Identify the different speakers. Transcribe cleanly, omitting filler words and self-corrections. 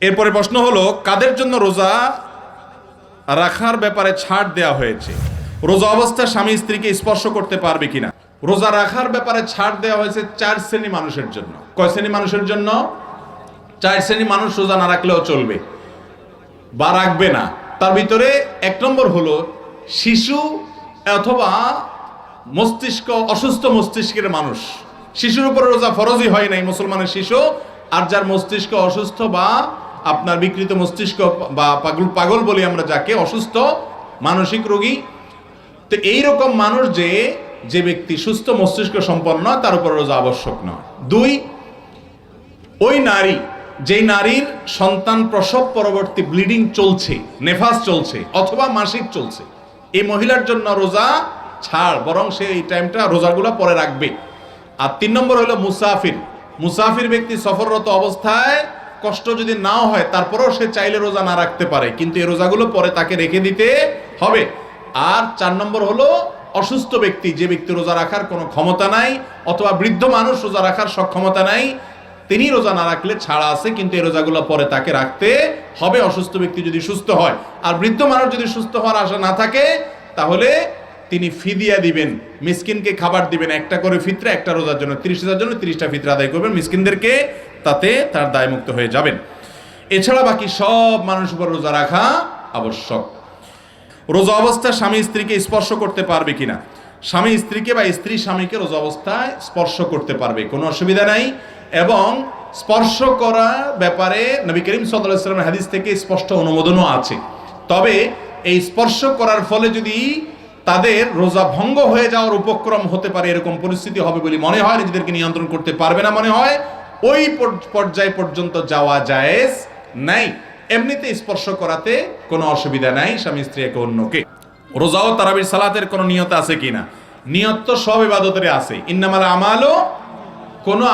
Speaker 1: এরপরে প্রশ্ন হলো, কাদের জন্য রোজা রাখার ব্যাপারে ছাড় দেওয়া হয়েছে? রোজা অবস্থায় স্বামী স্ত্রীকে স্পর্শ করতে পারবে কিনা? রোজা রাখার ব্যাপারে ছাড় দেওয়া হয়েছে 4 শ্রেণী মানুষের জন্য। কয় শ্রেণী মানুষের জন্য? 4 শ্রেণী মানুষ রোজা না রাখলেও চলবে বা রাখবে না। তার ভিতরে 1 নম্বর হলো শিশু অথবা অসুস্থ মস্তিষ্কের মানুষ। শিশুর উপরে রোজা ফরজই হয় নাই, মুসলমানের শিশু। আর যার মস্তিষ্ক অসুস্থ বা আপনার বিকৃত মস্তিষ্ক বা পাগল বলি আমরা যাকে, অসুস্থ মানসিক রোগী, তো এইরকম মানুষ যে ব্যক্তি সুস্থ মস্তিষ্ক সম্পন্ন, তার উপর রোজা আবশ্যক নয়। 2, ওই নারী, যেই নারীর সন্তান প্রসব পরবর্তী ব্লিডিং চলছে, নেফাস চলছে অথবা মাসিক চলছে, এই মহিলার জন্য রোজা ছাড়, বরং সে এই টাইমটা রোজাগুলো পরে রাখবে। আর 3 নম্বর হলো মুসাফির ব্যক্তি সফররত অবস্থায় কষ্ট যদি নাও হয়, তারপরেও সে চাইলে রোজা না রাখতে পারে, কিন্তু এই রোজাগুলো পরে তাকে রেখে দিতে হবে। আর 4 নম্বর হলো অসুস্থ ব্যক্তি, যে ব্যক্তি রোজা রাখার কোনো ক্ষমতা নাই, অথবা বৃদ্ধ মানুষ রোজা রাখার সক্ষমতা নাই, তিনি রোজা না রাখলে ছাড়া আছে, কিন্তু এই রোজাগুলো পরে তাকে রাখতে হবে, অসুস্থ ব্যক্তি যদি সুস্থ হয়। আর বৃদ্ধ মানুষ যদি সুস্থ হওয়ার আশা না থাকে, তাহলে তিনি ফিদিয়া দিবেন, মিসকিনকে খাবার দিবেন, একটা করে ফিতরা, একটা রোজার জন্য 30,000 জন্য 30টা ফিতরা আদায় করবেন মিসকিনদেরকে, তাতে তার দায়মুক্ত হয়ে যাবেন। এছাড়া বাকি সব মানুষ উপর রোজা রাখা আবশ্যক। রোজা অবস্থায় স্বামী স্ত্রীকে স্পর্শ করতে পারবে কিনা? স্বামী স্ত্রীকে বা স্ত্রী স্বামীকে রোজা অবস্থায় স্পর্শ করতে পারবে, কোনো অসুবিধা নাই। এবং স্পর্শ করা ব্যাপারে নবী করিম সাল্লাল্লাহু আলাইহি ওয়াসাল্লামের হাদিস থেকে স্পষ্ট অনুমোদনও আছে। তবে এই স্পর্শ করার ফলে যদি তাদের রোজা ভঙ্গ হয়ে যাওয়ার উপক্রম হতে পারে, এরকম পরিস্থিতি হবে বলে মনে হয়, নিজেদেরকে নিয়ন্ত্রণ করতে পারবে না মনে হয়, ওই পর্যায় পর্যন্ত যাওয়া জায়েজ নাই। এমনিতে স্পর্শ করাতে কোনো অসুবিধা নাই, স্বামী স্ত্রী একে অন্যকে। রোজা ও তারাবির সালাতের কোনো নিয়ত আছে কিনা? নিয়ত তো সব ইবাদতের আছে। ইন্নামাল আমালু, কোনো